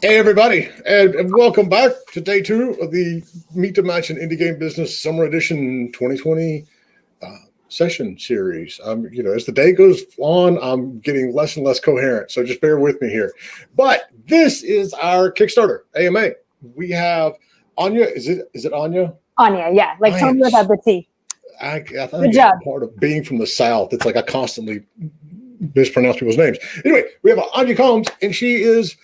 Hey everybody, and welcome back to day 2 of the Meet to Match and Indie Game Business Summer Edition 2020 session series. As the day goes on, I'm getting less and less coherent, so just bear with me here. But this is our Kickstarter AMA. We have Anya. Is it Anya? Anya, yeah, like tell me without the T. I think it's part of being from the South. It's like I constantly mispronounce people's names. Anyway, we have Anya Combs, and she is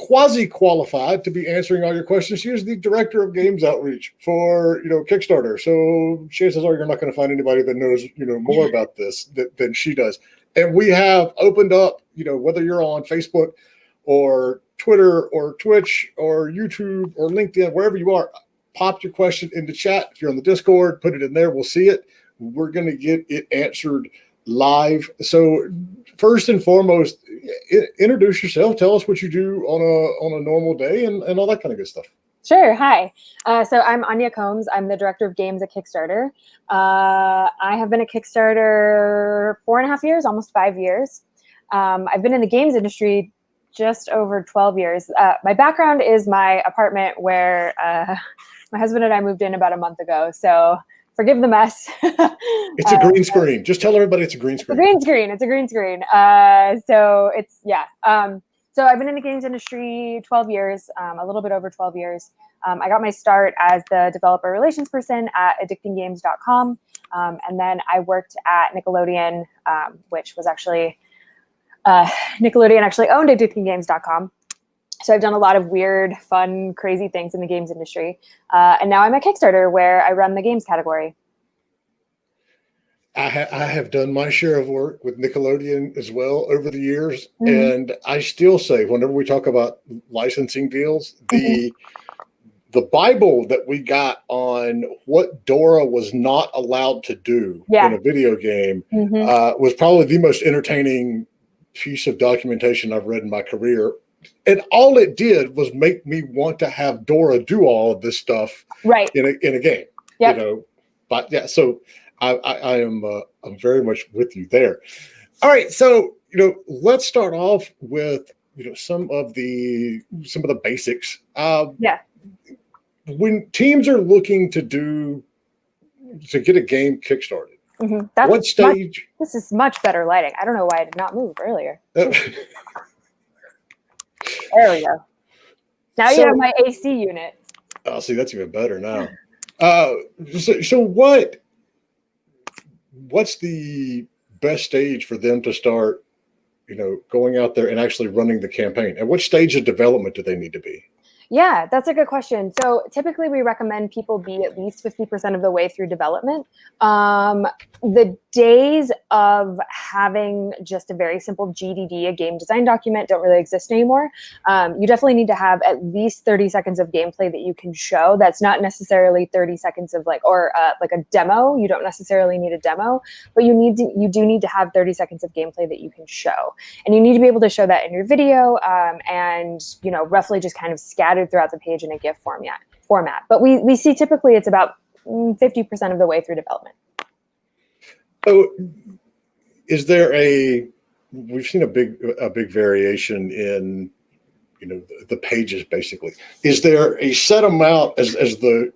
quasi-qualified to be answering all your questions. She is the director of games outreach for Kickstarter. So chances are you're not going to find anybody that knows more about this than she does. And we have opened up, whether you're on Facebook or Twitter or Twitch or YouTube or LinkedIn, wherever you are, pop your question in the chat. If you're on the Discord, put it in there. We'll see it. We're going to get it answered live. So first and foremost, introduce yourself. Tell us what you do on a normal day and all that kind of good stuff. Sure. Hi. So I'm Anya Combs. I'm the director of games at Kickstarter. I have been at Kickstarter 4.5 years, almost 5 years. I've been in the games industry just over 12 years. My background is my apartment where my husband and I moved in about a month ago. So forgive the mess. It's a green screen. Just tell everybody it's a green screen. It's a green screen. So it's, yeah. So I've been in the games industry 12 years, a little bit over 12 years. I got my start as the developer relations person at addictinggames.com. And then I worked at Nickelodeon, which was actually, Nickelodeon actually owned addictinggames.com. So I've done a lot of weird, fun, crazy things in the games industry. And now I'm at Kickstarter where I run the games category. I have done my share of work with Nickelodeon as well over the years. Mm-hmm. And I still say, whenever we talk about licensing deals, the Bible that we got on what Dora was not allowed to do in a video game was probably the most entertaining piece of documentation I've read in my career. And all it did was make me want to have Dora do all of this stuff in a game. Yep. But yeah, so I'm very much with you there. All right, so let's start off with some of the basics. When teams are looking to get a game kickstarted, what stage? This is much better lighting. I don't know why I did not move earlier. There we go. Now you have my AC unit. Oh, see, that's even better now. So what's the best stage for them to start, going out there and actually running the campaign? At what stage of development do they need to be? Yeah, that's a good question. So typically we recommend people be at least 50% of the way through development. The days of having just a very simple GDD, a game design document, don't really exist anymore. You definitely need to have at least 30 seconds of gameplay that you can show. That's not necessarily 30 seconds of like a demo. You don't necessarily need a demo, but you do need to have 30 seconds of gameplay that you can show. And you need to be able to show that in your video and roughly just kind of scattered throughout the page in a GIF format. But we see typically it's about 50% of the way through development. So is there we've seen a big variation in, the pages basically. Is there a set amount as the,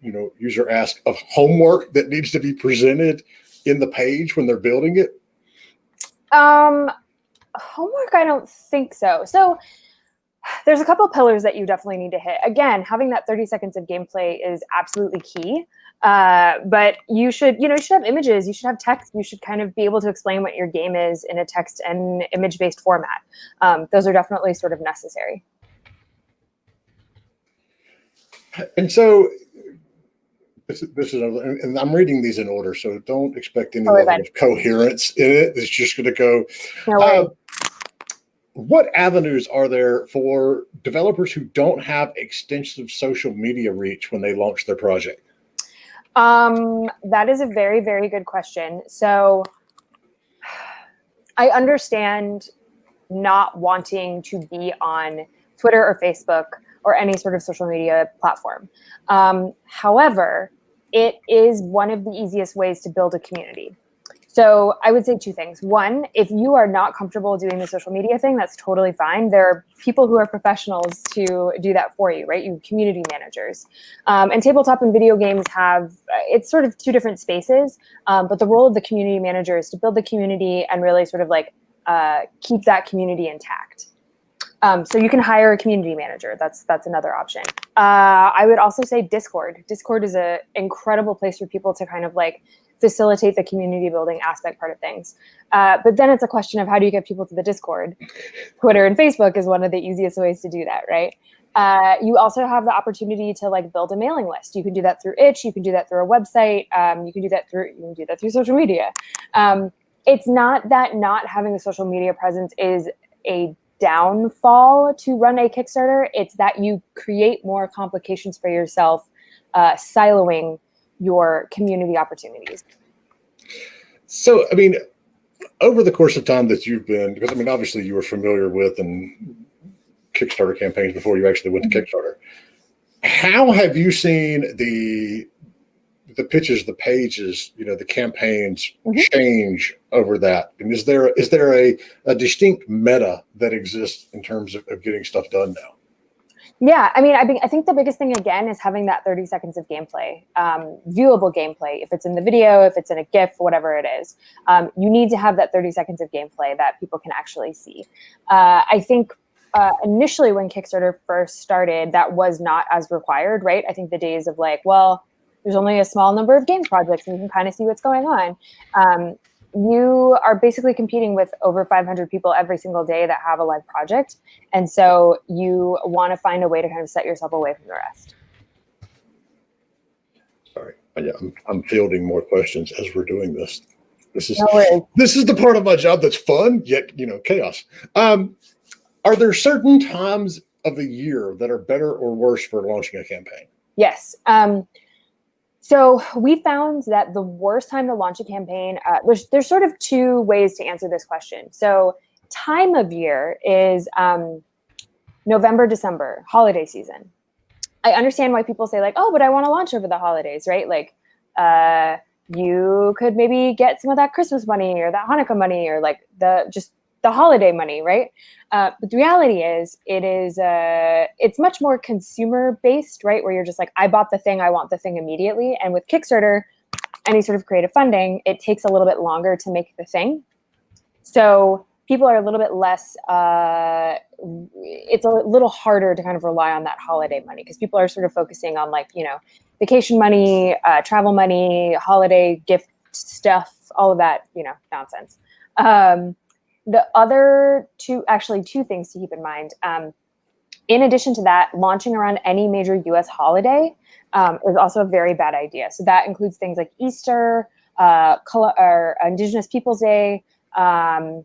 user asks of homework that needs to be presented in the page when they're building it? Homework, I don't think so. So there's a couple pillars that you definitely need to hit. Again, having that 30 seconds of gameplay is absolutely key. But you should have images, you should have text, you should kind of be able to explain what your game is in a text and image-based format. Those are definitely sort of necessary. And so this is, and I'm reading these in order, so don't expect any level of coherence in it. It's just going to go. No what avenues are there for developers who don't have extensive social media reach when they launch their project? That is a very, very good question. So I understand not wanting to be on Twitter or Facebook or any sort of social media platform. However, it is one of the easiest ways to build a community. So I would say two things. One, if you are not comfortable doing the social media thing, that's totally fine. There are people who are professionals to do that for you, right? You community managers. And tabletop and video games have, it's sort of two different spaces, but the role of the community manager is to build the community and really sort of like keep that community intact. So you can hire a community manager. That's another option. I would also say Discord. Discord is an incredible place for people to kind of like facilitate the community building aspect part of things. But then it's a question of how do you get people to the Discord? Twitter and Facebook is one of the easiest ways to do that, right? You also have the opportunity to like build a mailing list. You can do that through Itch. You can do that through a website. You can do that through social media. It's not that not having a social media presence is a downfall to run a Kickstarter. It's that you create more complications for yourself, siloing your community opportunities. So, I mean, over the course of time that you've been, because I mean, obviously you were familiar with and Kickstarter campaigns before you actually went to Kickstarter. How have you seen the pitches, the pages, the campaigns change over that? And is there a distinct meta that exists in terms of getting stuff done now? Yeah, I mean, I think the biggest thing again is having that 30 seconds of gameplay, viewable gameplay. If it's in the video, if it's in a GIF, whatever it is, you need to have that 30 seconds of gameplay that people can actually see. I think initially when Kickstarter first started, that was not as required, right? I think the days of like, well, there's only a small number of games projects and you can kind of see what's going on. You are basically competing with over 500 people every single day that have a live project. And so you want to find a way to kind of set yourself away from the rest. Sorry, I'm fielding more questions as we're doing this. This is the part of my job that's fun, yet, chaos. Are there certain times of the year that are better or worse for launching a campaign? Yes. So we found that the worst time to launch a campaign, there's sort of two ways to answer this question. So time of year is November, December, holiday season. I understand why people say like, oh, but I want to launch over the holidays, right? Like you could maybe get some of that Christmas money or that Hanukkah money or like the holiday money, right? But the reality is, it's much more consumer based, right? Where you're just like, I bought the thing, I want the thing immediately. And with Kickstarter, any sort of creative funding, it takes a little bit longer to make the thing. So people are a little bit less, it's a little harder to kind of rely on that holiday money because people are sort of focusing on like, vacation money, travel money, holiday gift stuff, all of that, nonsense. The other two things to keep in mind. In addition to that, launching around any major US holiday is also a very bad idea. So that includes things like Easter, or Indigenous Peoples Day, Martin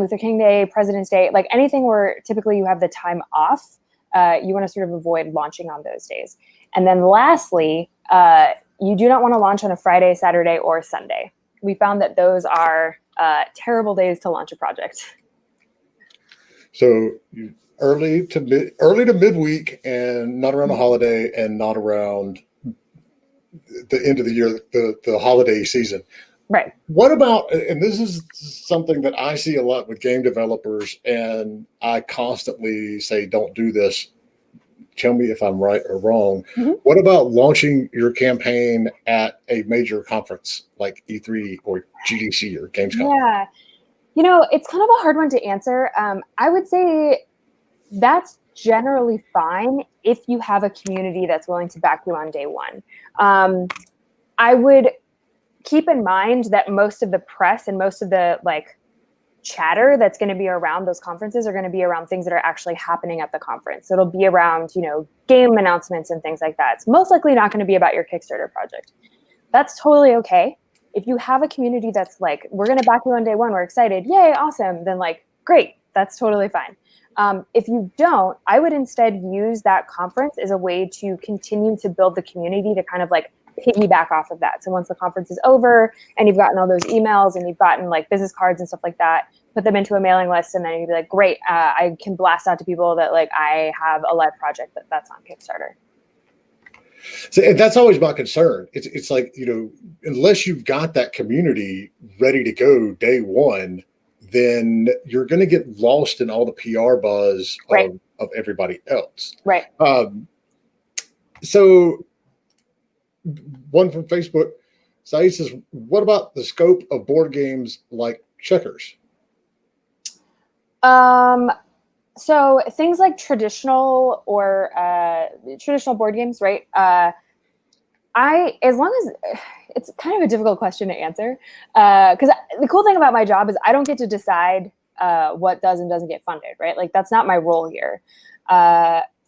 Luther King Day, President's Day, like anything where typically you have the time off, you want to sort of avoid launching on those days. And then lastly, you do not want to launch on a Friday, Saturday, or Sunday. We found that those are terrible days to launch a project. So early to midweek, and not around a holiday, and not around the end of the year, the holiday season. Right. What about, and this is something that I see a lot with game developers, and I constantly say, don't do this. Tell me if I'm right or wrong. What about launching your campaign at a major conference like E3 or GDC or Gamescom? Yeah. It's kind of a hard one to answer. I would say that's generally fine if you have a community that's willing to back you on day one. I would keep in mind that most of the press and most of the like chatter that's going to be around those conferences are going to be around things that are actually happening at the conference. So it'll be around, game announcements and things like that. It's most likely not going to be about your Kickstarter project. That's totally okay. If you have a community that's like, we're going to back you on day one, we're excited, yay, awesome, then like, great, that's totally fine. If you don't, I would instead use that conference as a way to continue to build the community to kind of like piggyback off of that. So once the conference is over and you've gotten all those emails and you've gotten like business cards and stuff like that, put them into a mailing list, and then you'd be like, great, I can blast out to people that like I have a live project that's on Kickstarter. So and that's always my concern. It's like, unless you've got that community ready to go day one, then you're going to get lost in all the PR buzz of everybody else. Right. So one from Facebook, Saeed says, what about the scope of board games like checkers? So things like traditional board games, right? As long as it's kind of a difficult question to answer, because the cool thing about my job is I don't get to decide what does and doesn't get funded, right? Like that's not my role here.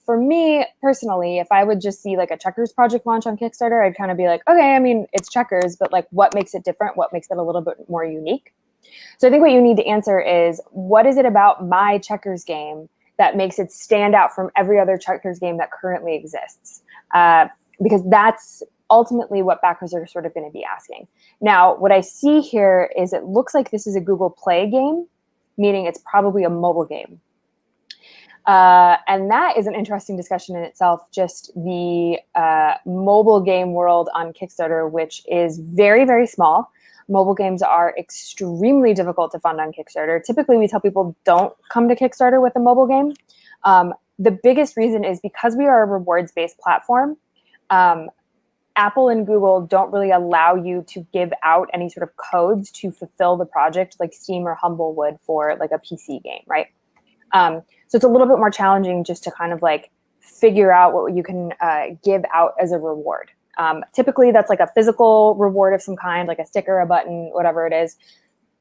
For me personally, if I would just see like a checkers project launch on Kickstarter, I'd kind of be like, okay, I mean, it's checkers, but like what makes it different? What makes it a little bit more unique? So I think what you need to answer is, what is it about my checkers game that makes it stand out from every other checkers game that currently exists? Because that's ultimately what backers are sort of going to be asking. Now, what I see here is it looks like this is a Google Play game, meaning it's probably a mobile game. And that is an interesting discussion in itself, just the mobile game world on Kickstarter, which is very, very small. Mobile games are extremely difficult to fund on Kickstarter. Typically, we tell people don't come to Kickstarter with a mobile game. The biggest reason is because we are a rewards-based platform, Apple and Google don't really allow you to give out any sort of codes to fulfill the project like Steam or Humble would for like a PC game, right? So it's a little bit more challenging just to kind of like figure out what you can give out as a reward. Typically, that's like a physical reward of some kind, like a sticker, a button, whatever it is.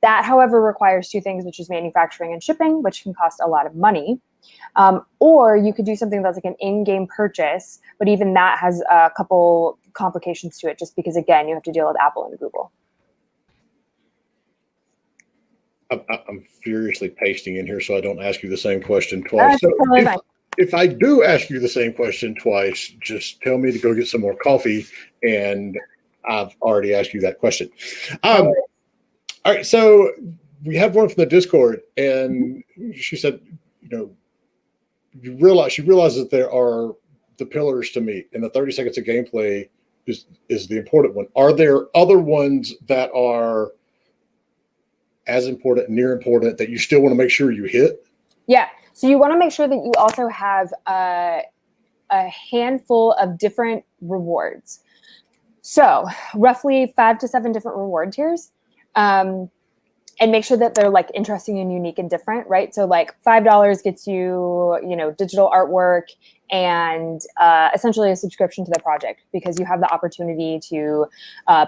That, however, requires two things, which is manufacturing and shipping, which can cost a lot of money. Or you could do something that's like an in-game purchase, but even that has a couple complications to it, just because, again, you have to deal with Apple and Google. I'm furiously pasting in here so I don't ask you the same question twice. So Totally fine. if I do ask you the same question twice, just tell me to go get some more coffee, and I've already asked you that question. All right, so we have one from the Discord, and she said, she realizes that there are the pillars to meet, and the 30 seconds of gameplay is the important one. Are there other ones that are as important, near important, that you still want to make sure you hit? Yeah. So you want to make sure that you also have a handful of different rewards. So roughly 5 to 7 different reward tiers. And make sure that they're like interesting and unique and different, right? So like $5 gets you, digital artwork and essentially a subscription to the project, because you have the opportunity to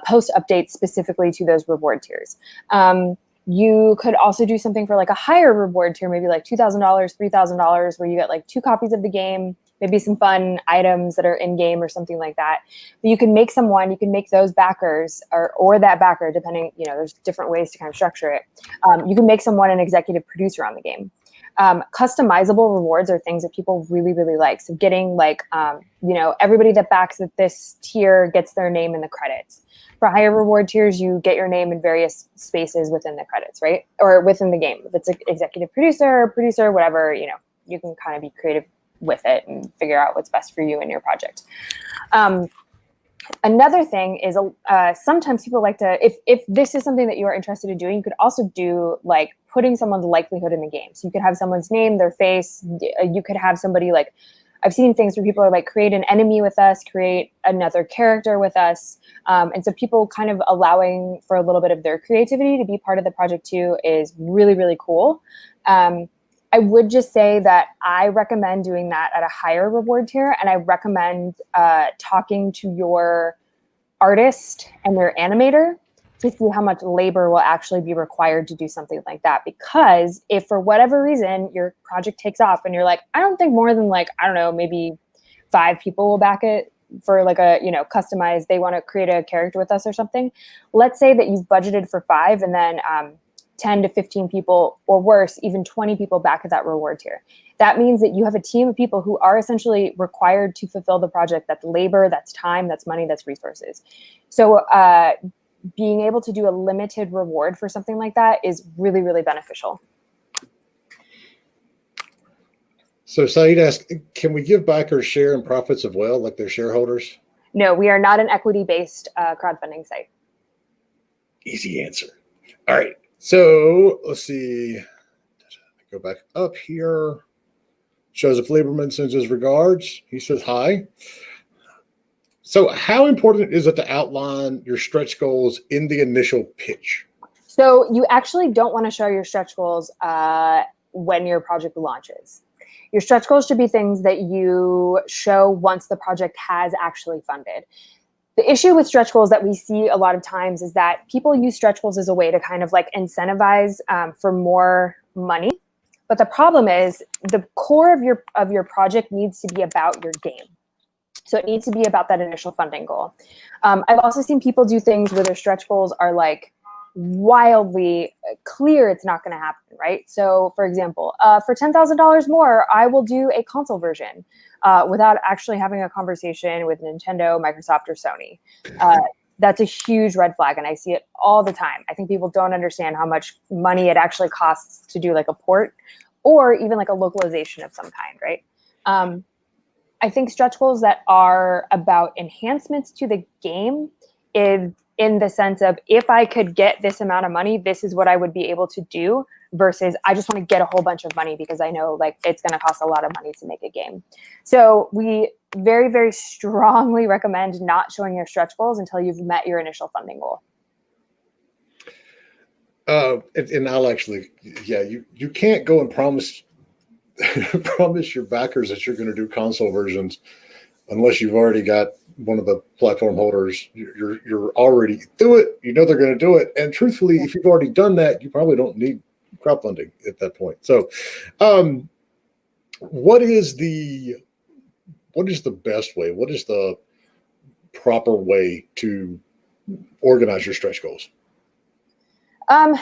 post updates specifically to those reward tiers. You could also do something for like a higher reward tier, maybe like $2,000, $3,000, where you get like 2 copies of the game, maybe some fun items that are in game or something like that. But you can make you can make those backers or that backer, depending, there's different ways to kind of structure it. You can make someone an executive producer on the game. Customizable rewards are things that people really, really like. So getting like, everybody that backs at this tier gets their name in the credits. For higher reward tiers, you get your name in various spaces within the credits, right? Or within the game. If it's an executive producer, whatever, you can kind of be creative with it and figure out what's best for you and your project. Another thing is sometimes people like to, if this is something that you are interested in doing, you could also do like putting someone's likelihood in the game. So you could have someone's name, their face. You could have somebody like, I've seen things where people are like, create an enemy with us, create another character with us. And so people kind of allowing for a little bit of their creativity to be part of the project too is really, really cool. I would just say that I recommend doing that at a higher reward tier, and I recommend talking to your artist and their animator to see how much labor will actually be required to do something like that. Because if for whatever reason your project takes off and you're like, I don't think more than like, I don't know, maybe 5 people will back it for like a, customized, they want to create a character with us or something. Let's say that you've budgeted for 5 and then 10 to 15 people, or worse, even 20 people back at that reward tier. That means that you have a team of people who are essentially required to fulfill the project. That's labor, that's time, that's money, that's resources. So being able to do a limited reward for something like that is really, really beneficial. So Saeed asked, can we give backers share in profits as well, like their shareholders? No, we are not an equity-based crowdfunding site. Easy answer. All right. So let's see. Go back up here. Joseph Lieberman sends his regards. He says hi. So how important is it to outline your stretch goals in the initial pitch? So you actually don't want to show your stretch goals when your project launches. Your stretch goals should be things that you show once the project has actually funded. The issue with stretch goals that we see a lot of times is that people use stretch goals as a way to kind of like incentivize for more money. But the problem is the core of your project needs to be about your game. So it needs to be about that initial funding goal. I've also seen people do things where their stretch goals are like wildly clear it's not going to happen, right? So for example, for $10,000 more, I will do a console version without actually having a conversation with Nintendo, Microsoft, or Sony. That's a huge red flag, and I see it all the time. I think people don't understand how much money it actually costs to do like a port or even like a localization of some kind, right? I think stretch goals that are about enhancements to the game is in the sense of, if I could get this amount of money, this is what I would be able to do, versus I just want to get a whole bunch of money because I know like it's going to cost a lot of money to make a game. So we very, very strongly recommend not showing your stretch goals until you've met your initial funding goal. And I'll actually, yeah, you can't go and promise your backers that you're going to do console versions unless you've already got one of the platform holders. You're already through it. You know they're going to do it. And truthfully, if you've already done that, you probably don't need crowdfunding at that point. So, what is the best way? What is the proper way to organize your stretch goals?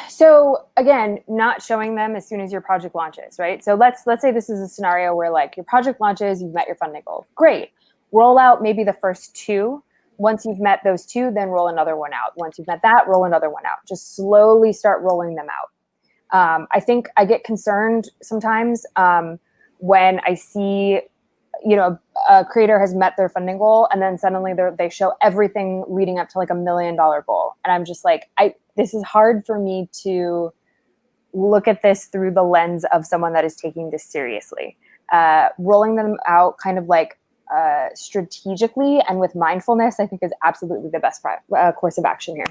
So again, not showing them as soon as your project launches, right? So let's say this is a scenario where like your project launches, you've met your funding goal. Great. Roll out maybe the first two. Once you've met those two, then roll another one out. Once you've met that, roll another one out. Just slowly start rolling them out. I think I get concerned sometimes when I see, you know, a creator has met their funding goal and then suddenly they show everything leading up to like $1 million goal. And I'm just like, this is hard for me to look at this through the lens of someone that is taking this seriously. Rolling them out kind of like strategically and with mindfulness, I think is absolutely the best course of action here.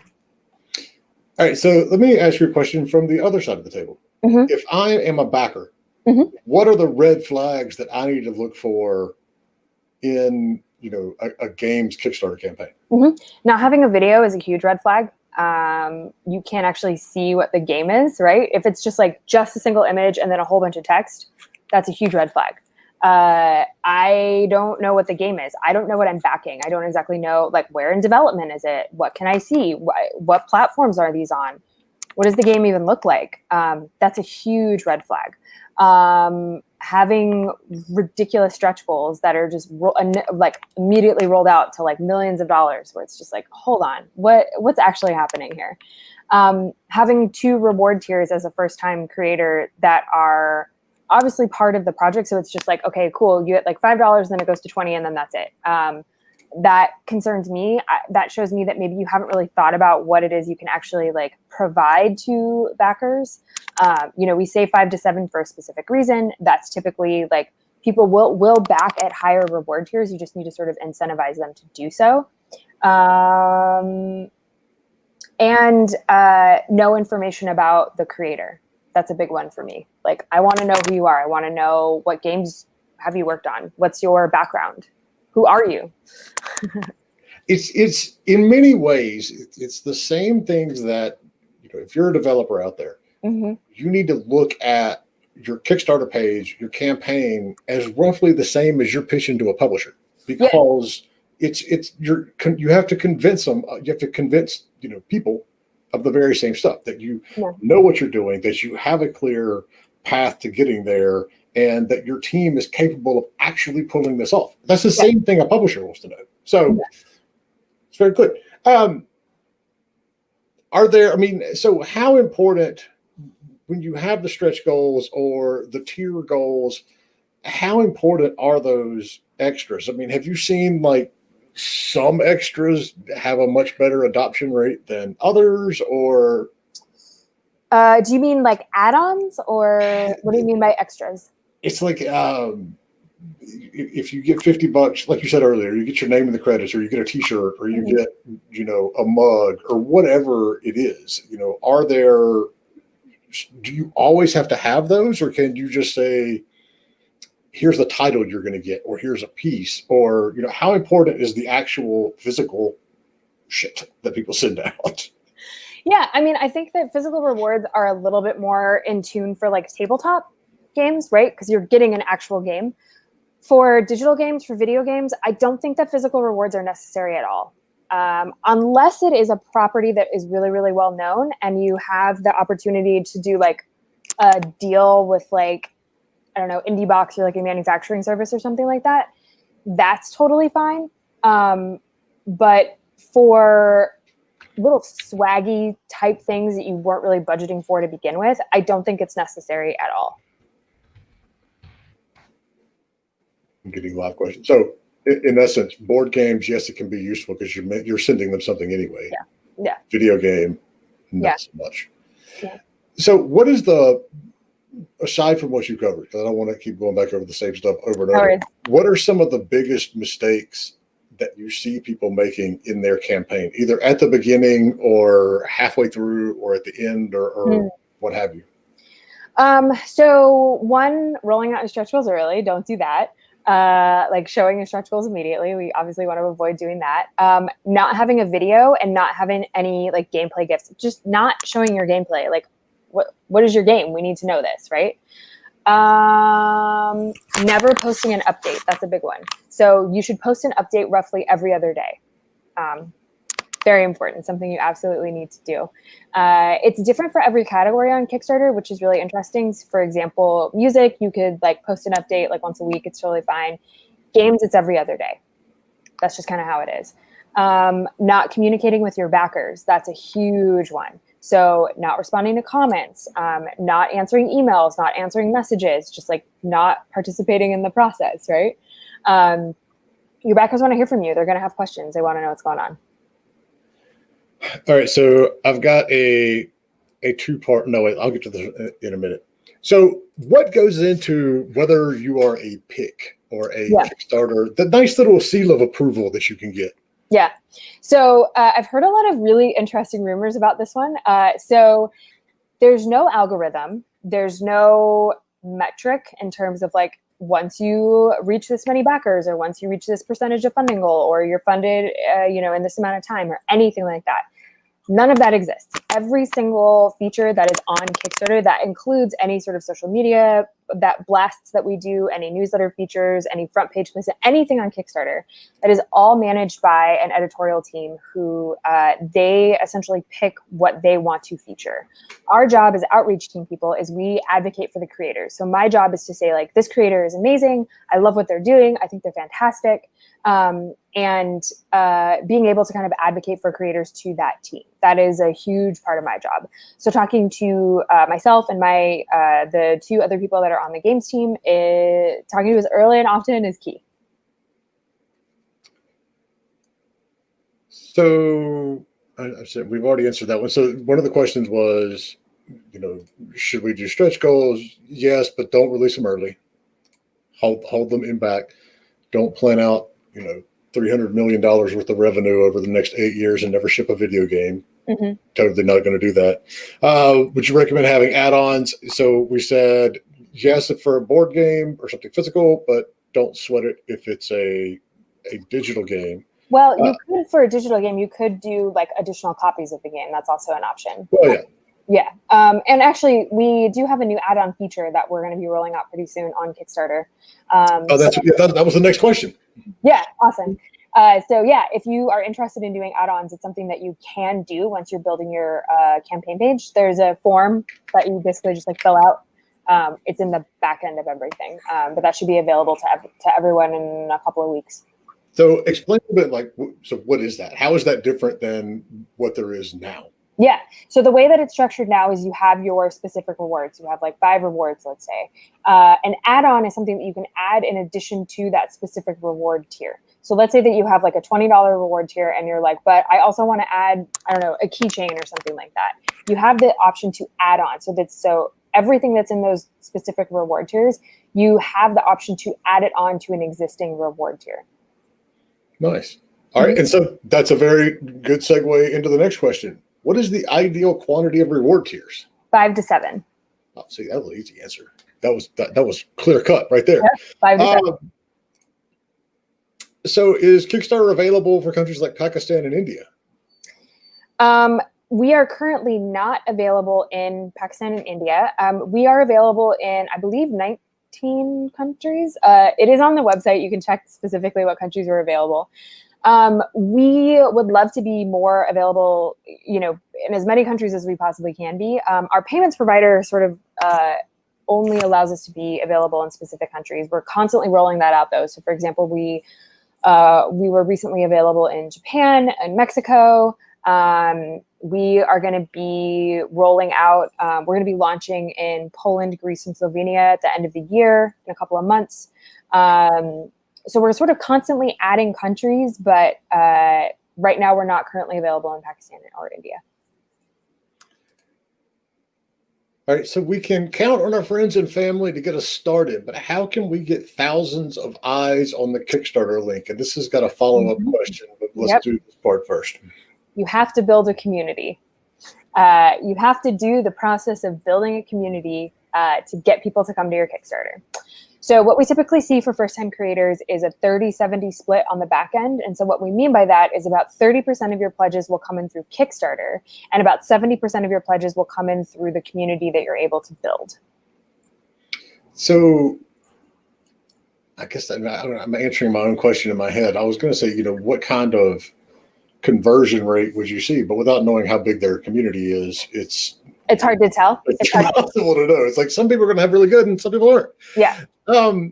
All right, so let me ask you a question from the other side of the table. Mm-hmm. If I am a backer, mm-hmm. what are the red flags that I need to look for in, you know, a game's Kickstarter campaign? Mm-hmm. Now, having a video is a huge red flag. You can't actually see what the game is, right? If it's just a single image and then a whole bunch of text, that's a huge red flag. I don't know what the game is. I don't know what I'm backing. I don't exactly know, like, where in development is it? What can I see? What platforms are these on? What does the game even look like? That's a huge red flag. Having ridiculous stretch goals that are just immediately rolled out to like millions of dollars, where it's just like, hold on, what's actually happening here? Having 2 reward tiers as a first-time creator that are obviously part of the project. So it's just like, okay, cool. You get like $5, then it goes to 20, and then that's it. That concerns me. That shows me that maybe you haven't really thought about what it is you can actually like provide to backers. You know, we say 5 to 7 for a specific reason. That's typically like people will back at higher reward tiers. You just need to sort of incentivize them to do so. And no information about the creator. That's a big one for me. Like, I want to know who you are. I want to know what games have you worked on? What's your background? Who are you? It's in many ways, it's the same things that, you know, if you're a developer out there, mm-hmm. you need to look at your Kickstarter page, your campaign, as roughly the same as you're pitching to a publisher, because you have to convince them. You have to convince, you know, people of the very same stuff, that you know what you're doing, that you have a clear path to getting there, and that your team is capable of actually pulling this off. That's the same thing a publisher wants to know. So it's very good. So how important, when you have the stretch goals or the tier goals, how important are those extras? I mean, have you seen like some extras have a much better adoption rate than others, or do you mean like add-ons, or what do you mean by extras? it's like if you get $50, like you said earlier, you get your name in the credits, or you get a T-shirt, or you get a mug, or whatever it is. Are there? Do you always have to have those, or can you just say, here's the title you're going to get, or here's a piece, or how important is the actual physical shit that people send out? Yeah, I mean, I think that physical rewards are a little bit more in tune for like tabletop games, right? Because you're getting an actual game. For digital games, for video games, I don't think that physical rewards are necessary at all. Unless it is a property that is really, really well known and you have the opportunity to do like a deal with like, I don't know, Indie Box or like a manufacturing service or something like that, that's totally fine. But for little swaggy type things that you weren't really budgeting for to begin with, I don't think it's necessary at all. I'm getting a lot of questions. So in essence, board games, yes, it can be useful because you're sending them something anyway. Yeah. Video game, not so much. Yeah. So what is aside from what you covered, because I don't want to keep going back over the same stuff over and over, what are some of the biggest mistakes that you see people making in their campaign, either at the beginning or halfway through or at the end or what have you? So one, rolling out your stretch goals early, don't do that. Like showing your stretch goals immediately. We obviously want to avoid doing that. Not having a video and not having any like gameplay gifts, just not showing your gameplay. Like what is your game? We need to know this, right? Never posting an update. That's a big one. So you should post an update roughly every other day. Very important, something you absolutely need to do. It's different for every category on Kickstarter, which is really interesting. For example, music, you could like post an update like once a week. It's totally fine. Games, it's every other day. That's just kind of how it is. Not communicating with your backers. That's a huge one. So not responding to comments, not answering emails, not answering messages, just like not participating in the process, right? Your backers want to hear from you. They're going to have questions. They want to know what's going on. All right, so I've got a two-part. No, wait, I'll get to this in a minute. So, what goes into whether you are a pick or a Kickstarter? The nice little seal of approval that you can get. Yeah. So I've heard a lot of really interesting rumors about this one. So there's no algorithm. There's no metric in terms of like once you reach this many backers or once you reach this percentage of funding goal or you're funded, in this amount of time or anything like that. None of that exists. Every single feature that is on Kickstarter, that includes any sort of social media, that blasts that we do, any newsletter features, any front page placement, anything on Kickstarter, that is all managed by an editorial team who they essentially pick what they want to feature. Our job as outreach team people is we advocate for the creators. So my job is to say like, this creator is amazing. I love what they're doing. I think they're fantastic. And being able to kind of advocate for creators to that team. That is a huge part of my job. So talking to myself and the two other people that are on the games team, talking to us early and often is key. So I said we've already answered that one. So one of the questions was, should we do stretch goals? Yes, but don't release them early. Hold them in back. Don't plan out, $300 million worth of revenue over the next 8 years and never ship a video game. Mm-hmm. Totally not going to do that. Would you recommend having add-ons? So we said yes for a board game or something physical, but don't sweat it if it's a digital game. Well, you could, for a digital game, you could do like additional copies of the game. That's also an option. Well, yeah. Yeah. And actually, we do have a new add-on feature that we're going to be rolling out pretty soon on Kickstarter. That was the next question. Yeah, awesome. If you are interested in doing add-ons, it's something that you can do once you're building your campaign page. There's a form that you basically just like fill out. It's in the back end of everything, but that should be available to everyone in a couple of weeks. So explain a bit, so what is that? How is that different than what there is now? Yeah. So the way that it's structured now is you have your specific rewards. You have like 5 rewards, let's say. An add-on is something that you can add in addition to that specific reward tier. So let's say that you have like a $20 reward tier and you're like, but I also want to add, I don't know, a keychain or something like that. You have the option to add on. So everything that's in those specific reward tiers, you have the option to add it on to an existing reward tier. Nice. All right. And so that's a very good segue into the next question. What is the ideal quantity of reward tiers? 5 to 7. Oh, see, that was an easy answer. That was clear cut right there. Yep, 5 to 7. So is Kickstarter available for countries like Pakistan and India? We are currently not available in Pakistan and India. We are available in, I believe, 19 countries. It is on the website. You can check specifically what countries are available. We would love to be more available, in as many countries as we possibly can be. Our payments provider sort of only allows us to be available in specific countries. We're constantly rolling that out, though. So, for example, we were recently available in Japan and Mexico. We are going to be rolling out, we're going to be launching in Poland, Greece, and Slovenia at the end of the year in a couple of months. So we're sort of constantly adding countries, but right now we're not currently available in Pakistan or India. All right, so we can count on our friends and family to get us started, but how can we get thousands of eyes on the Kickstarter link? And this has got a follow-up question, but let's do this part first. You have to build a community. You have to do the process of building a community to get people to come to your Kickstarter. So what we typically see for first-time creators is a 30-70 split on the back end. And so what we mean by that is about 30% of your pledges will come in through Kickstarter, and about 70% of your pledges will come in through the community that you're able to build. So I guess I'm answering my own question in my head. I was going to say, what kind of conversion rate would you see? But without knowing how big their community is, it's hard to tell. It's impossible to know. It's like some people are going to have really good and some people aren't. Yeah. All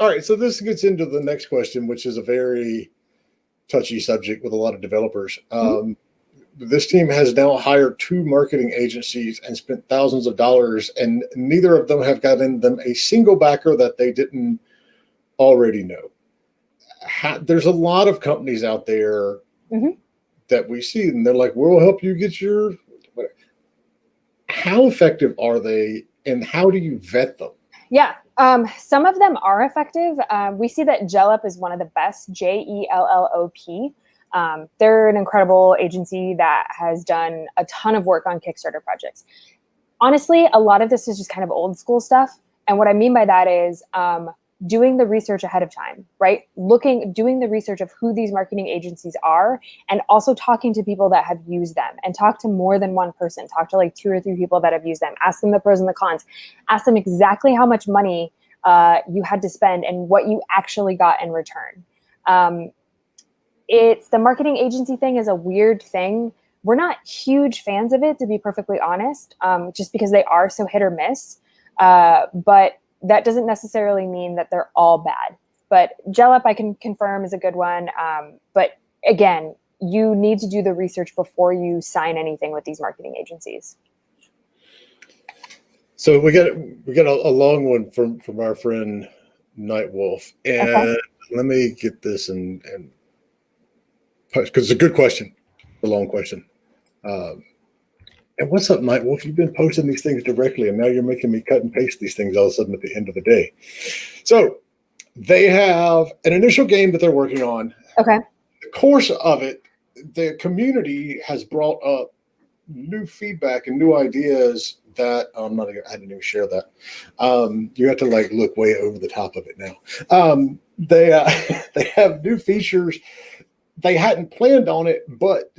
right. So this gets into the next question, which is a very touchy subject with a lot of developers. This team has now hired 2 marketing agencies and spent thousands of dollars, and neither of them have gotten them a single backer that they didn't already know. There's a lot of companies out there that we see, and they're like, we'll help you get your. How effective are they, and how do you vet them? Yeah, some of them are effective. We see that Jellop is one of the best, JELLOP. They're an incredible agency that has done a ton of work on Kickstarter projects. Honestly, a lot of this is just kind of old school stuff. And what I mean by that is doing the research ahead of time, right? Doing the research of who these marketing agencies are, and also talking to people that have used them, and talk to more than one person. Talk to like 2 or 3 people that have used them. Ask them the pros and the cons. Ask them exactly how much money you had to spend and what you actually got in return. It's the marketing agency thing is a weird thing. We're not huge fans of it, to be perfectly honest, just because they are so hit or miss. But that doesn't necessarily mean that they're all bad. But Jellop, I can confirm, is a good one. But again, you need to do the research before you sign anything with these marketing agencies. So we got a long one from our friend Nightwolf, and let me get this and because it's a good question, a long question. And what's up, Nightwolf? You've been posting these things directly, and now you're making me cut and paste these things all of a sudden at the end of the day. So they have an initial game that they're working on. Okay. The course of it, the community has brought up new feedback and new ideas that I didn't even share that. You have to like look way over the top of it now. They have new features. They hadn't planned on it, but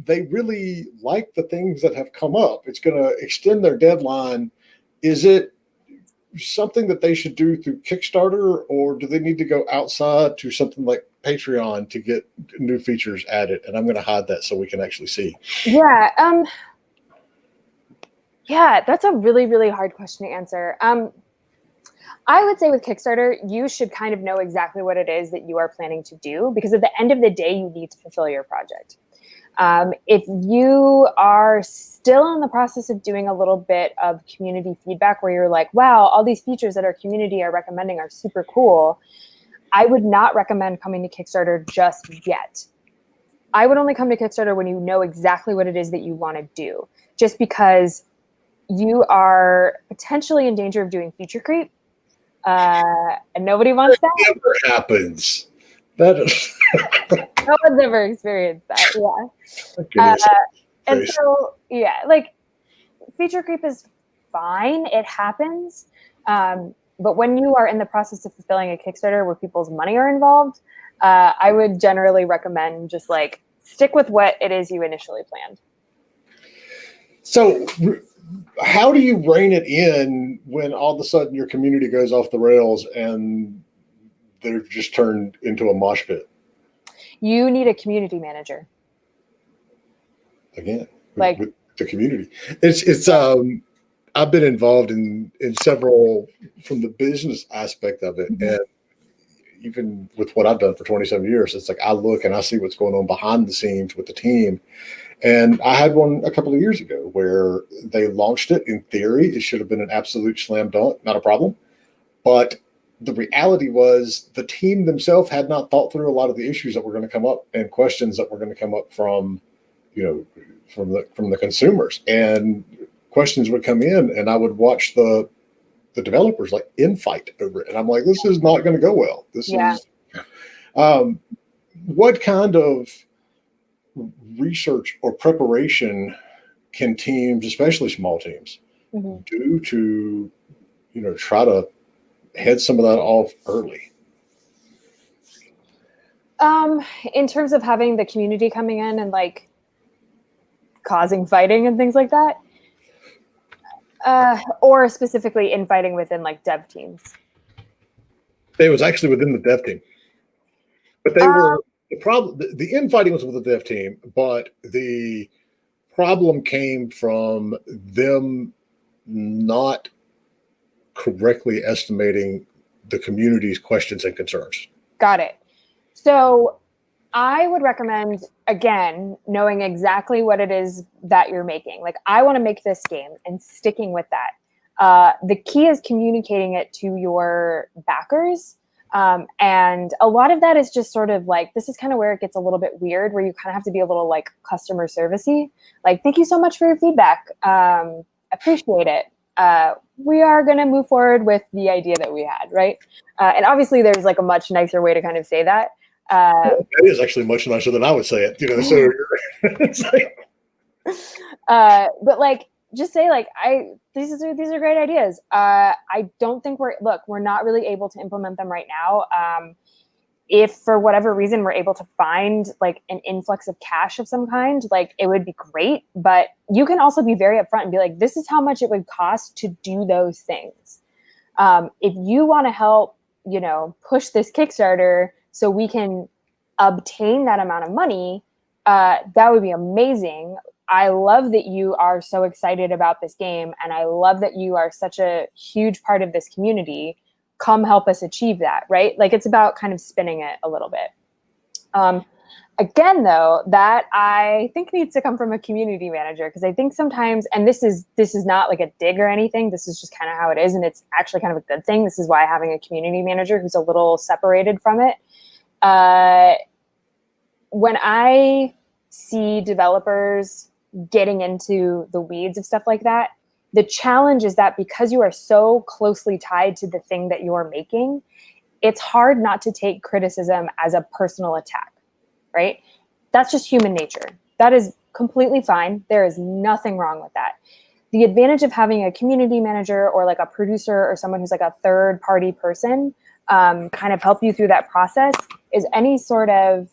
they really like the things that have come up. It's going to extend their deadline. Is it something that they should do through Kickstarter, or do they need to go outside to something like Patreon to get new features added? And I'm going to hide that so we can actually see. Yeah. Yeah, that's a really, really hard question to answer. I would say with Kickstarter, you should kind of know exactly what it is that you are planning to do, because at the end of the day, you need to fulfill your project. If you are still in the process of doing a little bit of community feedback where you're like, wow, all these features that our community are recommending are super cool, I would not recommend coming to Kickstarter just yet. I would only come to Kickstarter when you know exactly what it is that you want to do, just because you are potentially in danger of doing feature creep. And nobody wants that. Never happens. That is. No one's ever experienced that. Yeah. And so, yeah, like feature creep is fine. It happens. But when you are in the process of fulfilling a Kickstarter where people's money are involved, I would generally recommend just like stick with what it is you initially planned. So how do you rein it in when all of a sudden your community goes off the rails and they're just turned into a mosh pit? You need a community manager. Again, with the community. It's I've been involved in several from the business aspect of it. And even with what I've done for 27 years, it's like I look and I see what's going on behind the scenes with the team. And I had one a couple of years ago where they launched it. In theory, it should have been an absolute slam dunk, not a problem. But the reality was the team themselves had not thought through a lot of the issues that were going to come up and questions that were going to come up from, from the consumers. And questions would come in, and I would watch the developers like infight over it. And I'm like, this is not going to go well. This is what kind of research or preparation can teams, especially small teams, do to, try to head some of that off early? In terms of having the community coming in and like causing fighting and things like that, or specifically infighting within like dev teams? It was actually within the dev team, but they were the problem. The infighting was with the dev team, but the problem came from them not correctly estimating the community's questions and concerns. Got it. So I would recommend, again, knowing exactly what it is that you're making. Like, I want to make this game and sticking with that. The key is communicating it to your backers. And a lot of that is just sort of like, this is kind of where it gets a little bit weird, where you kind of have to be a little like customer servicey. Like, thank you so much for your feedback. Appreciate it. We are going to move forward with the idea that we had, right? And obviously there's like a much nicer way to kind of say that. That is actually much nicer than I would say it, so it's like, but like, just say like, these are great ideas. I don't think we're not really able to implement them right now. If for whatever reason we're able to find like an influx of cash of some kind, like it would be great. But you can also be very upfront and be like, this is how much it would cost to do those things. If you want to help, push this Kickstarter so we can obtain that amount of money, that would be amazing. I love that you are so excited about this game, and I love that you are such a huge part of this community. Come help us achieve that, right? Like, it's about kind of spinning it a little bit. Again, though, that I think needs to come from a community manager, because I think sometimes, and this is not like a dig or anything, this is just kind of how it is, and it's actually kind of a good thing. This is why having a community manager who's a little separated from it. When I see developers getting into the weeds of stuff like that, the challenge is that because you are so closely tied to the thing that you're making, it's hard not to take criticism as a personal attack, right? That's just human nature. That is completely fine. There is nothing wrong with that. The advantage of having a community manager or like a producer or someone who's like a third party person kind of help you through that process is any sort of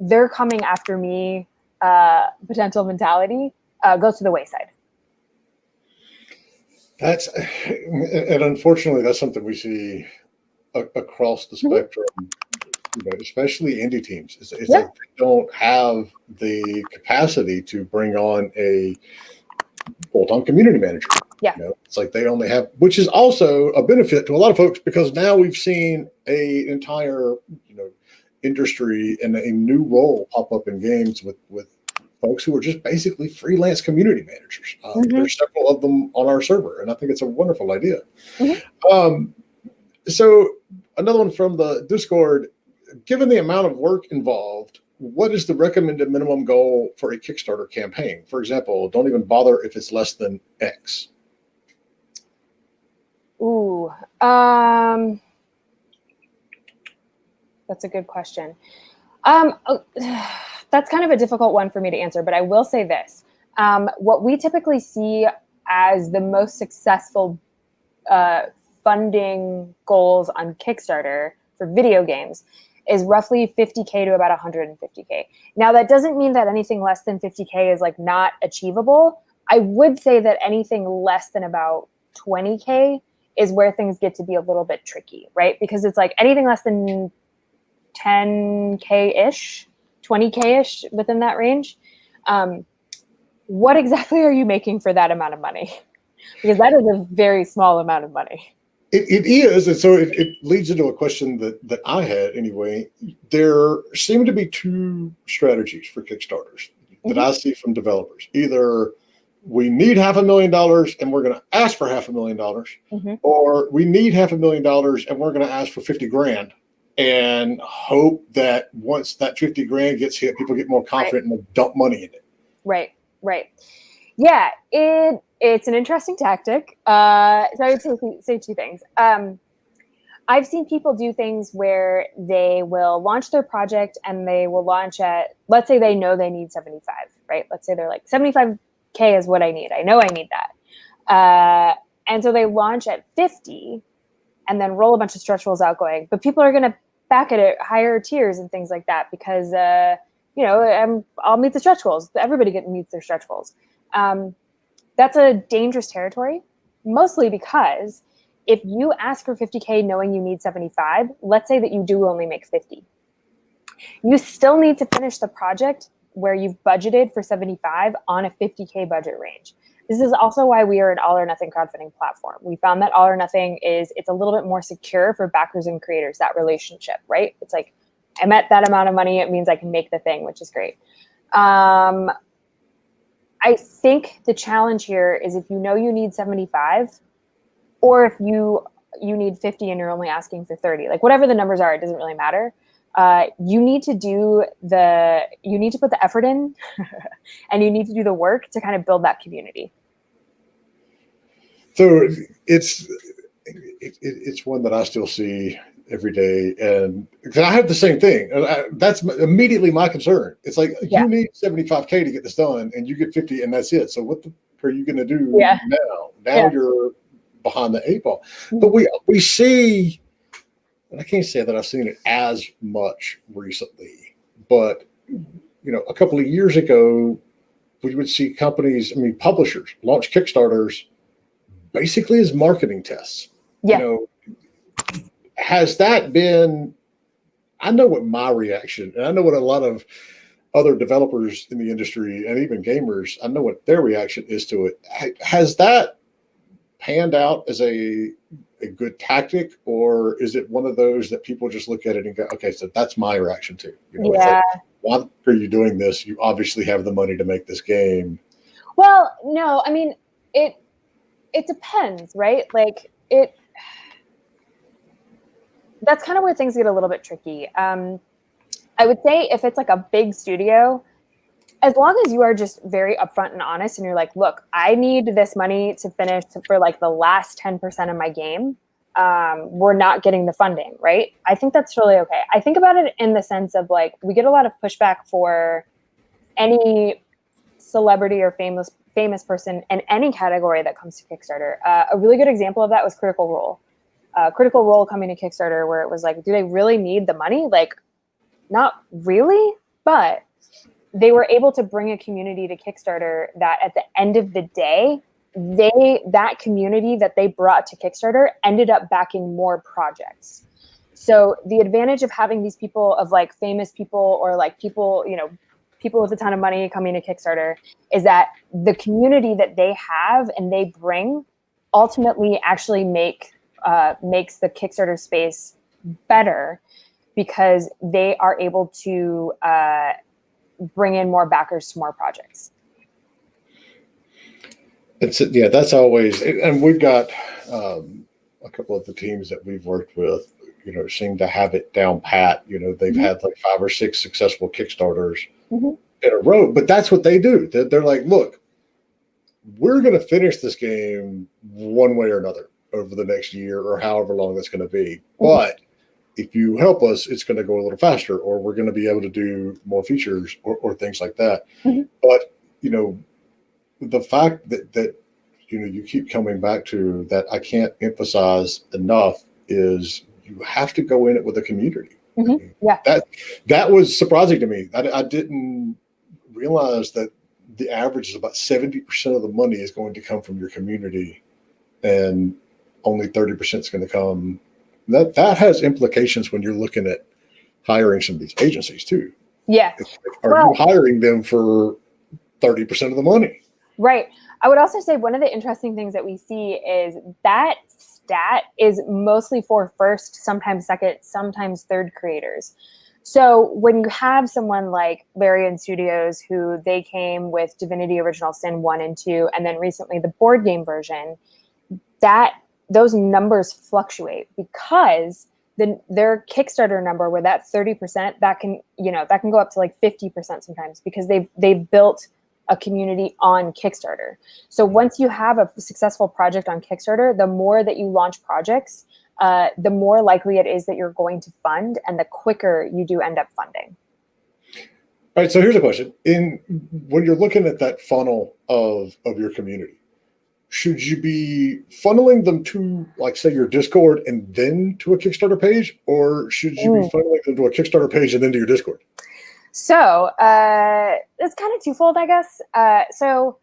they're coming after me potential mentality goes to the wayside. And unfortunately, that's something we see across the spectrum, especially indie teams. It's like they don't have the capacity to bring on a full-time community manager. Yeah. It's like they only have, which is also a benefit to a lot of folks, because now we've seen an entire, industry and a new role pop up in games with folks who are just basically freelance community managers. There's several of them on our server, and I think it's a wonderful idea. So another one from the Discord. Given the amount of work involved, what is the recommended minimum goal for a Kickstarter campaign? For example, don't even bother if it's less than X. Ooh, that's a good question. That's kind of a difficult one for me to answer, but I will say this. What we typically see as the most successful funding goals on Kickstarter for video games is roughly 50K to about 150K. Now, that doesn't mean that anything less than 50K is like not achievable. I would say that anything less than about 20K is where things get to be a little bit tricky, right? Because it's like anything less than 10K-ish, 20K-ish, within that range. What exactly are you making for that amount of money? Because that is a very small amount of money. It is, and so it leads into a question that I had anyway. There seem to be two strategies for Kickstarters that I see from developers. Either we need $500,000 and we're going to ask for $500,000, or we need $500,000 and we're going to ask for 50 grand and hope that once that 50 grand gets hit, people get more confident and they'll dump money in it. Right. Yeah, it's an interesting tactic. So I would say two things. I've seen people do things where they will launch their project and they will launch at, let's say they know they need 75, right? Let's say they're like, 75K is what I need. I know I need that. And so they launch at 50 and then roll a bunch of stretch goals out going, but people are going to back it at higher tiers and things like that because, I'll meet the stretch goals. Everybody meets their stretch goals. That's a dangerous territory, mostly because if you ask for 50K knowing you need 75, let's say that you do only make 50. You still need to finish the project where you've budgeted for 75 on a 50K budget range. This is also why we are an all or nothing crowdfunding platform. We found that all or nothing it's a little bit more secure for backers and creators, that relationship, right? It's like, I'm at that amount of money, it means I can make the thing, which is great. I think the challenge here is if you know you need 75, or if you need 50 and you're only asking for 30, like whatever the numbers are, it doesn't really matter. You need to put the effort in and you need to do the work to kind of build that community. So it's one that I still see every day, and because I have the same thing, and that's immediately my concern. It's like you need 75K to get this done, and you get 50, and that's it. So what are you going to do now? Now you're behind the eight ball. But we see, and I can't say that I've seen it as much recently, but a couple of years ago, we would see companies, publishers, launch Kickstarters basically as marketing tests. Has that been, I know what my reaction, and I know what a lot of other developers in the industry and even gamers, I know what their reaction is to it. Has that panned out as a good tactic, or is it one of those that people just look at it and go, okay, so that's my reaction too? It's like, why are you doing this? You obviously have the money to make this game. Well, no, it depends, right? Like that's kind of where things get a little bit tricky. I would say if it's like a big studio, as long as you are just very upfront and honest and you're like, look, I need this money to finish for like the last 10% of my game, we're not getting the funding, right? I think that's really okay. I think about it in the sense of like, we get a lot of pushback for any celebrity or famous person in any category that comes to Kickstarter. A really good example of that was Critical Role. Critical Role coming to Kickstarter, where it was like, do they really need the money? Like, not really, but they were able to bring a community to Kickstarter that at the end of the day, that community that they brought to Kickstarter ended up backing more projects. So the advantage of having these people, of like famous people or like people with a ton of money coming to Kickstarter, is that the community that they have and they bring ultimately actually makes the Kickstarter space better, because they are able to bring in more backers to more projects. That's always, and we've got a couple of the teams that we've worked with. seem to have it down pat. They've had like 5 or 6 successful Kickstarters in a row, but that's what they do. They're like, look, we're going to finish this game one way or another over the next year or however long that's going to be. But if you help us, it's going to go a little faster, or we're going to be able to do more features or things like that. But, the fact that you keep coming back to that, I can't emphasize enough, is you have to go in it with a community. Yeah. That was surprising to me. I didn't realize that the average is about 70% of the money is going to come from your community, and only 30% is going to come. That has implications when you're looking at hiring some of these agencies too. Yeah. Are you hiring them for 30% of the money? Right. I would also say one of the interesting things that we see is that stat is mostly for first, sometimes second, sometimes third creators. So when you have someone like Larian Studios, who they came with Divinity Original Sin 1 and 2, and then recently the board game version, those numbers fluctuate because their Kickstarter number, where that 30%, that can go up to like 50% sometimes, because they've built a community on Kickstarter. So once you have a successful project on Kickstarter, the more that you launch projects, the more likely it is that you're going to fund, and the quicker you do end up funding. All right. So here's a question: when you're looking at that funnel of your community, should you be funneling them to, like, say, your Discord and then to a Kickstarter page, or should you be funneling them to a Kickstarter page and then to your Discord? So it's kind of twofold, I guess. So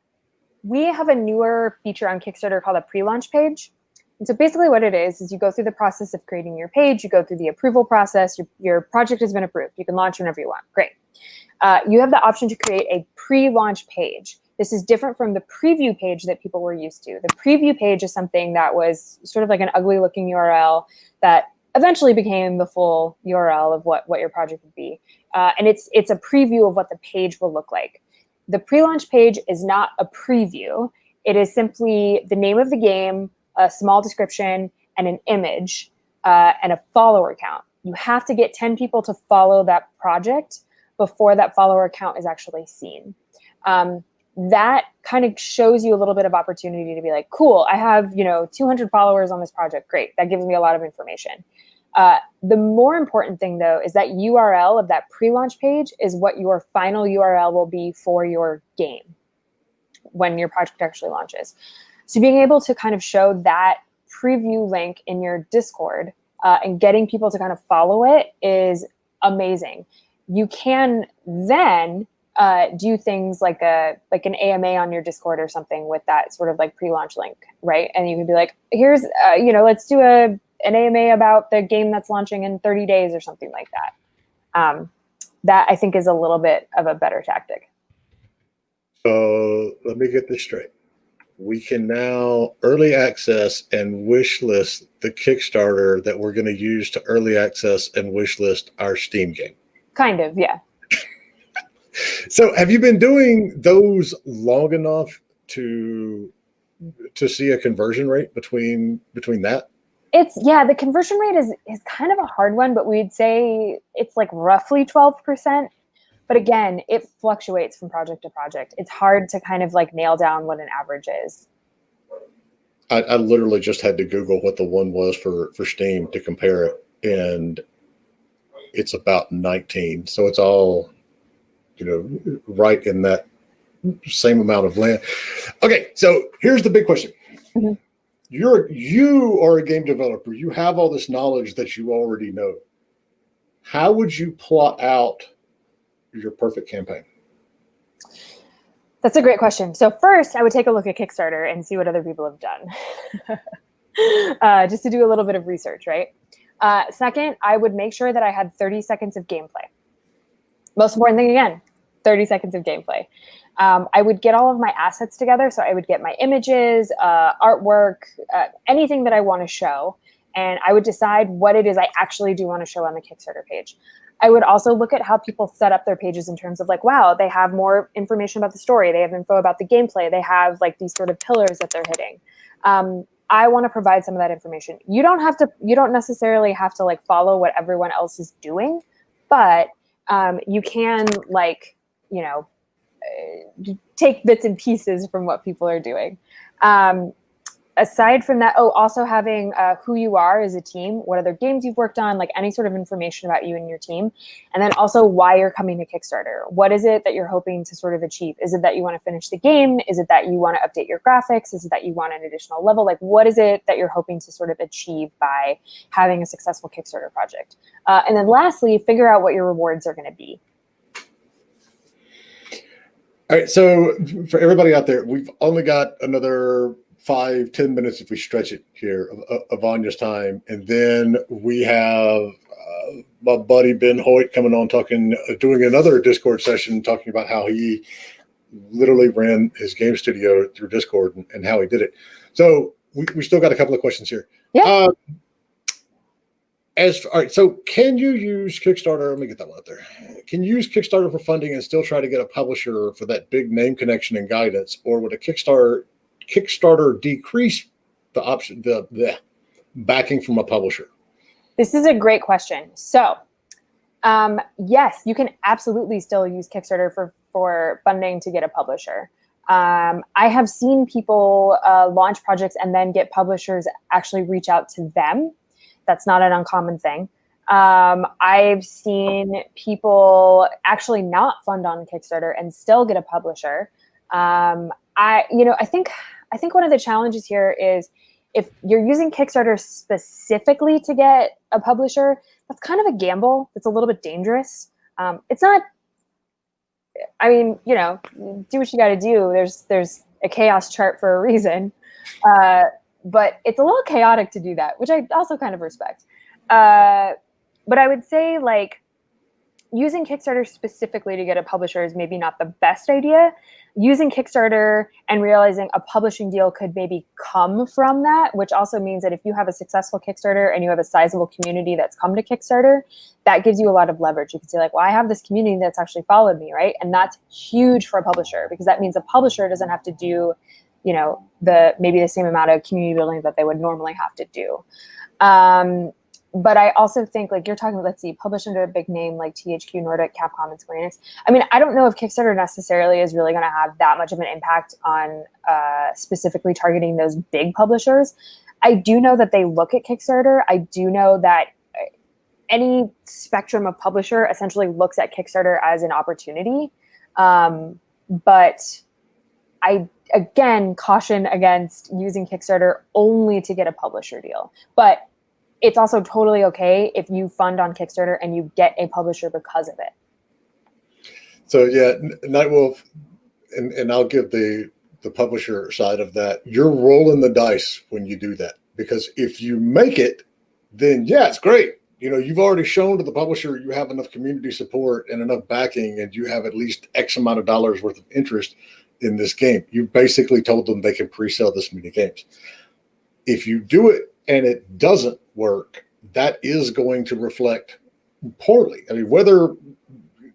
we have a newer feature on Kickstarter called a pre-launch page. And so basically what it is you go through the process of creating your page, you go through the approval process, your project has been approved. You can launch whenever you want. Great. You have the option to create a pre-launch page. This is different from the preview page that people were used to. The preview page is something that was sort of like an ugly looking URL that eventually became the full URL of what your project would be. And it's a preview of what the page will look like. The pre-launch page is not a preview. It is simply the name of the game, a small description, and an image, and a follower count. You have to get 10 people to follow that project before that follower count is actually seen. That kind of shows you a little bit of opportunity to be like, cool, I have 200 followers on this project. Great. That gives me a lot of information. The more important thing, though, is that URL of that pre-launch page is what your final URL will be for your game when your project actually launches. So being able to kind of show that preview link in your Discord and getting people to kind of follow it is amazing. You can then do things like an AMA on your Discord or something with that sort of like pre-launch link, right? And you can be like, here's, let's do an AMA about the game that's launching in 30 days or something like that. That I think is a little bit of a better tactic. So let me get this straight. We can now early access and wish list the Kickstarter that we're going to use to early access and wish list our Steam game. Kind of, yeah. So have you been doing those long enough to see a conversion rate between that? The conversion rate is kind of a hard one, but we'd say it's like roughly 12%. But again, it fluctuates from project to project. It's hard to kind of like nail down what an average is. I literally just had to Google what the one was for Steam to compare it, and it's about 19. So it's all, right in that same amount of land. Okay, so here's the big question. Mm-hmm. You are a game developer. You have all this knowledge that you already know. How would you plot out your perfect campaign? That's a great question. So first, I would take a look at Kickstarter and see what other people have done, just to do a little bit of research, right? Second, I would make sure that I had 30 seconds of gameplay. Most important thing, again, 30 seconds of gameplay. I would get all of my assets together. So I would get my images, artwork, anything that I want to show. And I would decide what it is I actually do want to show on the Kickstarter page. I would also look at how people set up their pages in terms of like, wow, they have more information about the story. They have info about the gameplay. They have like these sort of pillars that they're hitting. I want to provide some of that information. You don't necessarily have to like follow what everyone else is doing, but you can like, you know, take bits and pieces from what people are doing. Aside from that, also having who you are as a team, what other games you've worked on, like any sort of information about you and your team. And then also why you're coming to Kickstarter. What is it that you're hoping to sort of achieve? Is it that you want to finish the game? Is it that you want to update your graphics? Is it that you want an additional level? Like, what is it that you're hoping to sort of achieve by having a successful Kickstarter project? And then lastly, figure out what your rewards are going to be. All right, so for everybody out there, we've only got another 5-10 minutes if we stretch it here of Anya's time, and then we have my buddy Ben Hoyt coming on doing another Discord session talking about how he literally ran his game studio through Discord and how he did it. So we still got a couple of questions here. Yeah. All right, so can you use Kickstarter? Let me get that one out there. Can you use Kickstarter for funding and still try to get a publisher for that big name connection and guidance, or would a Kickstarter decrease the option, the backing from a publisher? This is a great question. So, yes, you can absolutely still use Kickstarter for funding to get a publisher. I have seen people launch projects and then get publishers actually reach out to them. That's not an uncommon thing. I've seen people actually not fund on Kickstarter and still get a publisher. I think one of the challenges here is if you're using Kickstarter specifically to get a publisher, that's kind of a gamble. It's a little bit dangerous. It's not, I mean, you know, do what you got to do. There's a chaos chart for a reason. But it's a little chaotic to do that, which I also kind of respect. But I would say like using Kickstarter specifically to get a publisher is maybe not the best idea. Using Kickstarter and realizing a publishing deal could maybe come from that, which also means that if you have a successful Kickstarter and you have a sizable community that's come to Kickstarter, that gives you a lot of leverage. You can say like, well, I have this community that's actually followed me, right? And that's huge for a publisher because that means a publisher doesn't have to do, you know, maybe the same amount of community building that they would normally have to do. But I also think like you're talking about, let's see, published under a big name like THQ Nordic, Capcom, and Square Enix. I mean, I don't know if Kickstarter necessarily is really going to have that much of an impact on specifically targeting those big publishers. I do know that they look at Kickstarter. I do know that any spectrum of publisher essentially looks at Kickstarter as an opportunity. But I, again, caution against using Kickstarter only to get a publisher deal. But it's also totally okay if you fund on Kickstarter and you get a publisher because of it. So yeah, Nightwolf, and I'll give the publisher side of that. You're rolling the dice when you do that, because if you make it, then yeah, it's great. You know, you've already shown to the publisher you have enough community support and enough backing, and you have at least X amount of dollars worth of interest in this game. You basically told them they can pre-sell this many games. If you do it and it doesn't work, that is going to reflect poorly. I mean,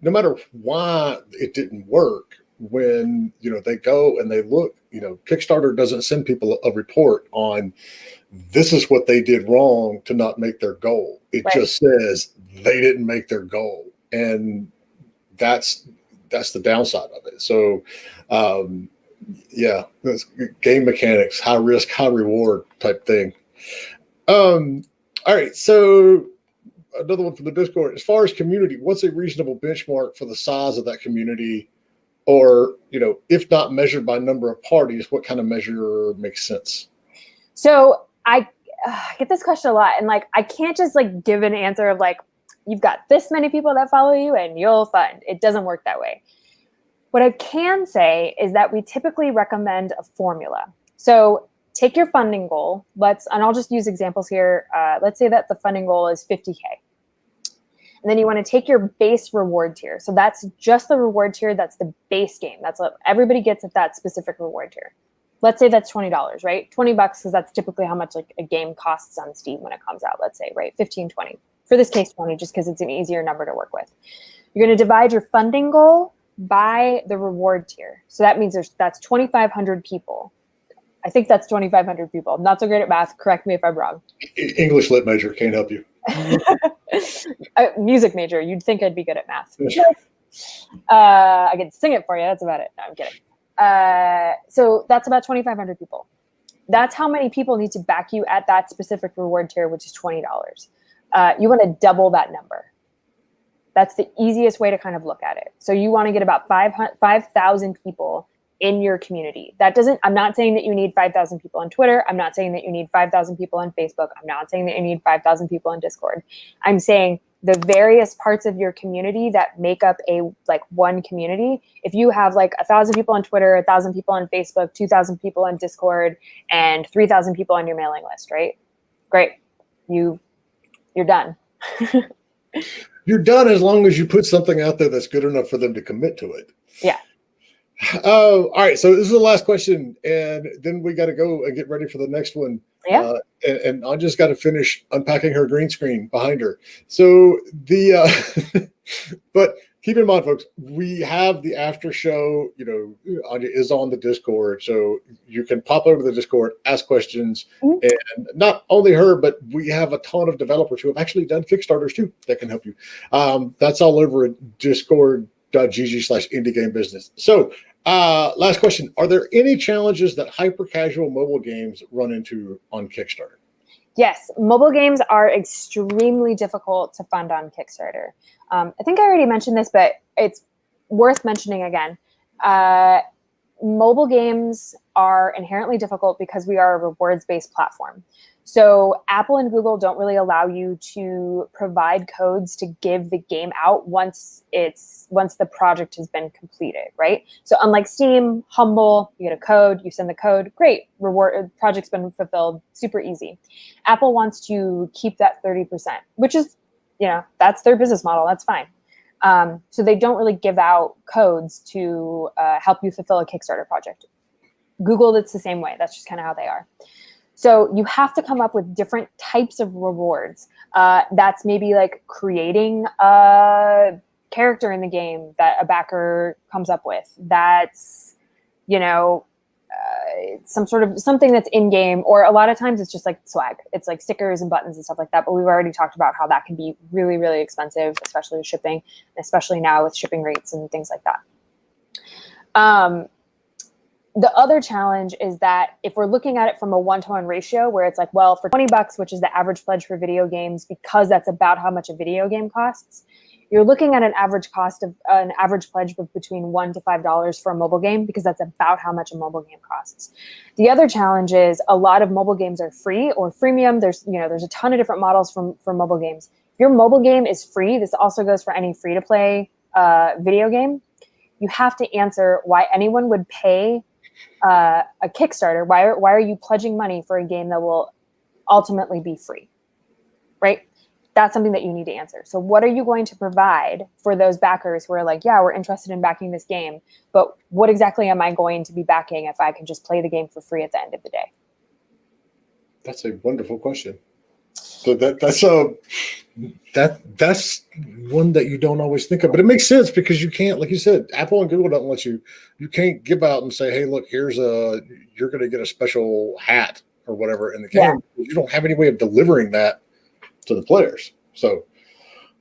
no matter why it didn't work, when, you know, they go and they look, you know, Kickstarter doesn't send people a report on this is what they did wrong to not make their goal. It right. just says they didn't make their goal. And that's the downside of it. So, yeah, that's game mechanics, high risk, high reward type thing. All right, so another one from the Discord. As far as community, what's a reasonable benchmark for the size of that community? Or, you know, if not measured by number of parties, what kind of measure makes sense? So I get this question a lot, and like I can't just like give an answer of like, you've got this many people that follow you and you'll fund. It doesn't work that way. What I can say is that we typically recommend a formula. So take your funding goal. And I'll just use examples here. Let's say that the funding goal is 50K. And then you want to take your base reward tier. So that's just the reward tier. That's the base game. That's what everybody gets at that specific reward tier. Let's say that's $20, right? $20, because that's typically how much like a game costs on Steam when it comes out, let's say, right? 15, 20. For this case, 20, just because it's an easier number to work with. You're going to divide your funding goal by the reward tier. So that means that's 2,500 people. I think that's 2,500 people. I'm not so great at math. Correct me if I'm wrong. English lit major can't help you. Music major. You'd think I'd be good at math. I can sing it for you. That's about it. No, I'm kidding. So that's about 2,500 people. That's how many people need to back you at that specific reward tier, which is $20. You want to double that number. That's the easiest way to kind of look at it. So you want to get about 5,000 people in your community. I'm not saying that you need 5,000 people on Twitter. I'm not saying that you need 5,000 people on Facebook. I'm not saying that you need 5,000 people on Discord. I'm saying the various parts of your community that make up one community. If you have 1,000 people on Twitter, 1,000 people on Facebook, 2,000 people on Discord, and 3,000 people on your mailing list, right? Great. You're done. You're done as long as you put something out there that's good enough for them to commit to it. Yeah. All right. So this is the last question, and then we got to go and get ready for the next one. Yeah. And I just got to finish unpacking her green screen behind her. So but keep in mind, folks, we have the after show. Anya is on the Discord, so you can pop over to the Discord, ask questions, and not only her, but we have a ton of developers who have actually done Kickstarters too that can help you. That's all over at discord.gg/indie game business. So last question. Are there any challenges that hyper casual mobile games run into on Kickstarter? Yes, mobile games are extremely difficult to fund on Kickstarter. I think I already mentioned this, but it's worth mentioning again. Mobile games are inherently difficult because we are a rewards-based platform. So Apple and Google don't really allow you to provide codes to give the game out once the project has been completed, right? So unlike Steam, Humble, you get a code, you send the code, great, project's been fulfilled, super easy. Apple wants to keep that 30%, which is, that's their business model, that's fine. So they don't really give out codes to help you fulfill a Kickstarter project. Google, it's the same way. That's just kind of how they are. So you have to come up with different types of rewards. That's maybe creating a character in the game that a backer comes up with. That's, something that's in game, or a lot of times it's just swag. It's stickers and buttons and stuff like that. But we've already talked about how that can be really, really expensive, especially with shipping, especially now with shipping rates and things like that. The other challenge is that if we're looking at it from a 1-to-1 ratio, where it's for $20, which is the average pledge for video games, because that's about how much a video game costs, you're looking at an average pledge of between $1 to $5 for a mobile game, because that's about how much a mobile game costs. The other challenge is a lot of mobile games are free or freemium. There's a ton of different models for mobile games. If your mobile game is free, this also goes for any free-to-play video game, you have to answer why anyone would pay a Kickstarter. Why are you pledging money for a game that will ultimately be free, right? That's something that you need to answer. So what are you going to provide for those backers who are yeah, we're interested in backing this game, but what exactly am I going to be backing if I can just play the game for free at the end of the day? That's a wonderful question. So that's one that you don't always think of, but it makes sense because you can't, like you said, Apple and Google don't let you can't give out and say, hey, look, you're going to get a special hat or whatever in the game. Yeah. You don't have any way of delivering that to the players. So,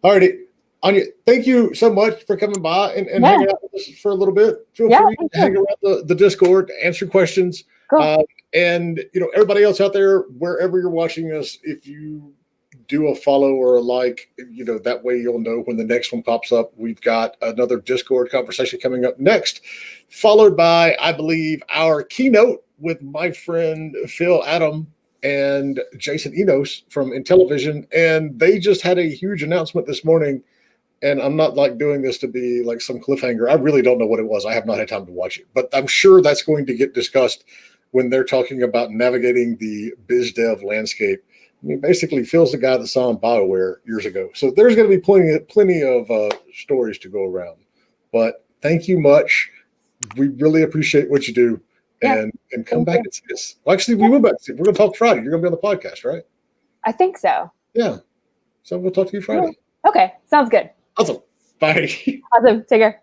all righty. Anya, thank you so much for coming by and hanging out with us for a little bit. Feel free to hang around the Discord, answer questions. Cool. And everybody else out there, wherever you're watching us, if you do a follow or a like, that way you'll know when the next one pops up. We've got another Discord conversation coming up next, followed by, I believe, our keynote with my friend Phil Adam and Jason Enos from Intellivision. And they just had a huge announcement this morning. And I'm not doing this to be some cliffhanger. I really don't know what it was. I have not had time to watch it, but I'm sure that's going to get discussed when they're talking about navigating the biz dev landscape. I mean, basically, Phil's the guy that saw in BioWare years ago. So there's going to be plenty of stories to go around. But thank you much. We really appreciate what you do. And come back and see us. Well, actually, we will back. We're going to talk Friday. You're going to be on the podcast, right? I think so. Yeah. So we'll talk to you Friday. Okay. Sounds good. Awesome. Bye. Awesome. Take care.